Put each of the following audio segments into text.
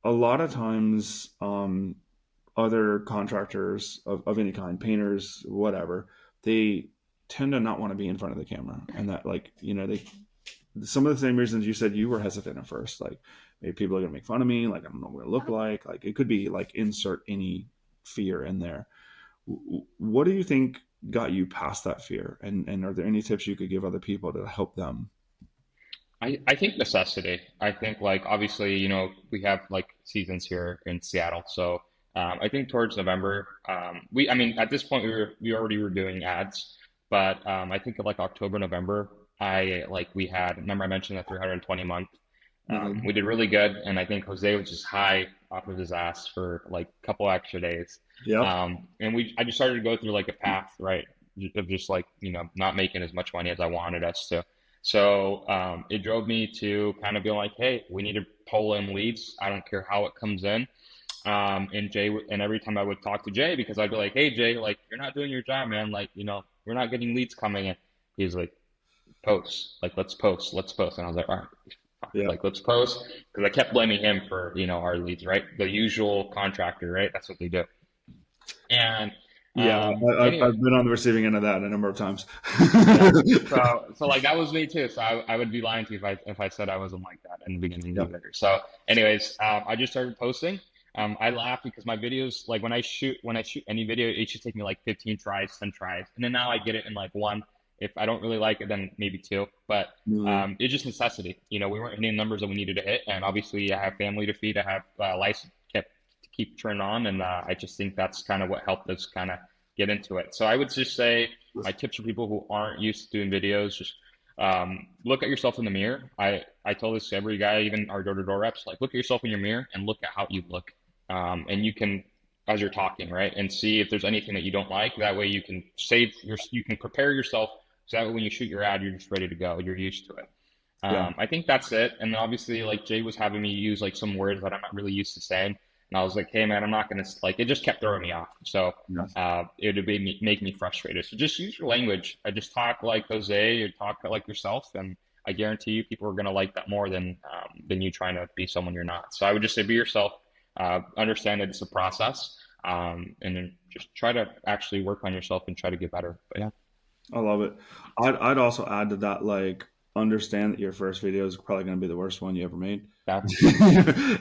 a lot of times, other contractors of any kind, painters, whatever, they tend to not want to be in front of the camera, and that, like, they some of the same reasons you said you were hesitant at first, like maybe people are gonna make fun of me, like I don't know what I look like it could be like insert any fear in there. What do you think got you past that fear, and are there any tips you could give other people to help them? I think necessity. I think like obviously, we have like seasons here in Seattle. So I think towards November, I mean, at this point we already were doing ads, but I think of like October, November, we had, remember I mentioned that 320 month. Hmm. We did really good, and I think Jose was just high off of his ass for like a couple extra days. Yep. And I just started to go through like a path, right, of just like, not making as much money as I wanted us to. So it drove me to kind of be like, hey, we need to pull in leads. I don't care how it comes in. And every time I would talk to Jay, because I'd be like, hey, Jay, like, you're not doing your job, man. Like, we're not getting leads coming in. He's like, post, like, let's post. And I was like, all right, Yep. like, let's post. Because I kept blaming him for, our leads, right? The usual contractor, right? That's what they do. And Yeah, anyway, I've been on the receiving end of that a number of times. yeah. So like that was me too. So I would be lying to you if I said I wasn't like that in the beginning Yep. either. So anyways, I just started posting. I laugh because my videos, like when I shoot any video, it should take me like 15 tries, 10 tries, and then now I get it in like one. If I don't really like it, then maybe two. But Mhm. it's just necessity. We weren't hitting numbers that we needed to hit, and obviously I have family to feed. I have lights kept to keep turned on, and I just think that's kind of what helped us kind of get into it. So I would just say my tips for people who aren't used to doing videos, just look at yourself in the mirror. I tell this to every guy, even our door-to-door reps, like look at yourself in your mirror and look at how you look. And you can, as you're talking, right, and see if there's anything that you don't like. That way you can prepare yourself. So that way when you shoot your ad, you're just ready to go. You're used to it. Yeah. I think that's it. And then obviously, like Jay was having me use like some words that I'm not really used to saying, and I was like, "Hey, man, I'm not gonna like." It just kept throwing me off. So Yeah. it would make me frustrated. So just use your language. I just talk like Jose, or talk like yourself, and I guarantee you, people are gonna like that more than you trying to be someone you're not. So I would just say, be yourself. Understand that it's a process, and then just try to actually work on yourself and try to get better. But yeah, I love it. I'd also add to that, like, understand that your first video is probably going to be the worst one you ever made. that's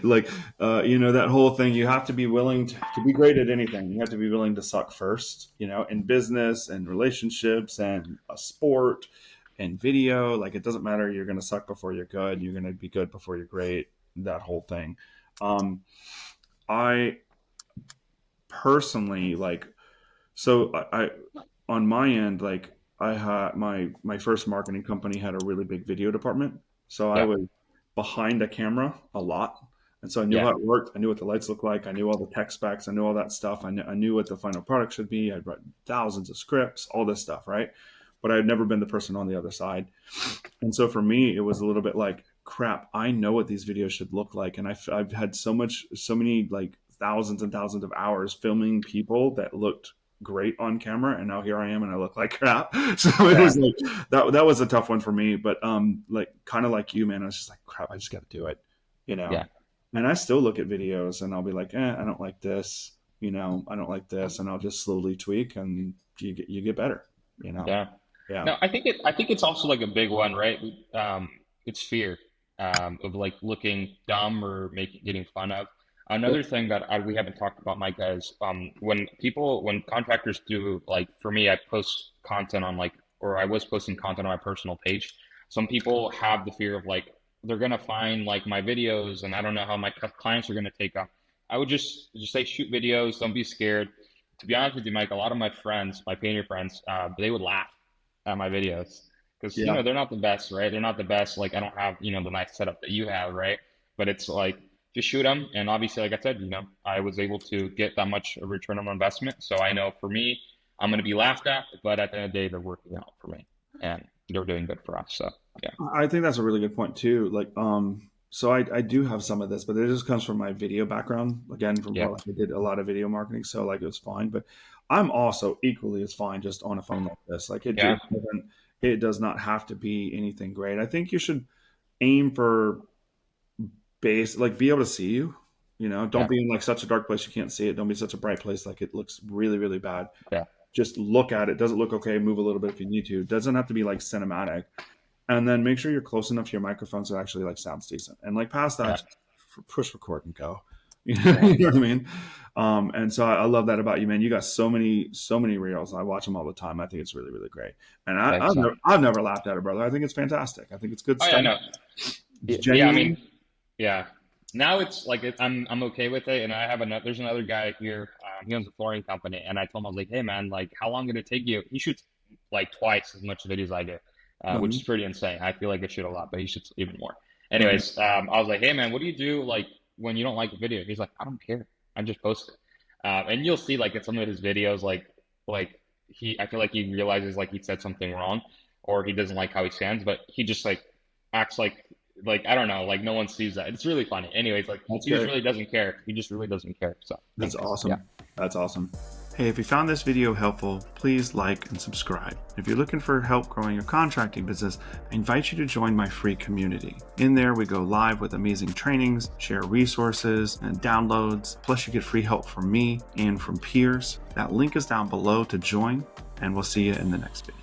Like, that whole thing, you have to be willing to be great at anything. You have to be willing to suck first, in business and relationships and a sport and video. Like, it doesn't matter. You're going to suck before you're good. You're going to be good before you're great. That whole thing. Um, I personally, like, so on my end, like, I had my first marketing company had a really big video department, so I yeah, was behind a camera a lot, and so I knew yeah, how it worked. I knew what the lights looked like. I knew all the tech specs. I knew all that stuff. I knew what the final product should be. I'd read thousands of scripts, all this stuff, right? But I had never been the person on the other side, and so for me, it was a little bit like, crap. I know what these videos should look like, and I've had so many, like, thousands and thousands of hours filming people that looked great on camera, and now here I am and I look like crap. So it yeah, was like that was a tough one for me, but like, kind of like you, man, I was just like, crap, I just got to do it, you know. yeah. And I still look at videos and I'll be like, I don't like this, I don't like this, and I'll just slowly tweak, and you get better. Yeah. Yeah. No, I think it's also like a big one, right? It's fear of like looking dumb or making getting fun of. Yep. Another thing that we haven't talked about, Micah, is when contractors do, like, for me, I post content on, like, or I was posting content on my personal page. Some people have the fear of like they're gonna find like my videos, and I don't know how my clients are gonna take them. I would just say shoot videos. Don't be scared. To be honest with you, Mike, a lot of my friends, my painter friends, they would laugh at my videos because Yeah. they're not the best, right? They're not the best. Like I don't have the nice setup that you have, right? But it's like just shoot them, and obviously, like I said, I was able to get that much return on investment. So I know for me, I'm going to be laughed at, but at the end of the day, they're working out for me, and they're doing good for us. So yeah, I think that's a really good point too. Like, so I do have some of this, but it just comes from my video background. Again, from yeah, what, like, I did a lot of video marketing, so like it was fine. But I'm also equally as fine just on a phone like this. Like, yeah, it does not have to be anything great. I think you should aim for base, like, be able to see you. You know, don't Yeah. be in like such a dark place you can't see it. Don't be such a bright place like it looks really, really bad. Yeah. Just look at it. Does it look okay? Move a little bit if you need to. It doesn't have to be like cinematic. And then make sure you're close enough to your microphone so it actually like sounds decent. And like past that, Yeah. just push record and go. You Yeah. know what I mean? And so I love that about you, man. You got so many reels. I watch them all the time. I think it's really, really great. And Thanks. I've never laughed at it, brother. I think it's fantastic. I think it's good Oh yeah, stuff. no. It's Yeah, I genuine. mean, yeah. Now it's like I'm okay with it, and I have another. There's another guy here. He owns a flooring company, and I told him, I was like, "Hey man, like how long did it take you?" He shoots like twice as much videos as I do, which is Mhm. pretty insane. I feel like I shoot a lot, but he shoots even more. Mhm. Anyways, I was like, "Hey man, what do you do like when you don't like a video?" He's like, "I don't care. I just post it." And you'll see like in some of his videos, like I feel like he realizes like he said something wrong, or he doesn't like how he stands, but he just like acts like I don't know, like no one sees that. It's really funny. Anyways, like That's he just great. really doesn't care. He just really doesn't care. So That's anyways, yeah. awesome. That's awesome. Hey, if you found this video helpful, please like and subscribe. If you're looking for help growing your contracting business, I invite you to join my free community. In there, we go live with amazing trainings, share resources and downloads. Plus, you get free help from me and from peers. That link is down below to join, and we'll see you in the next video.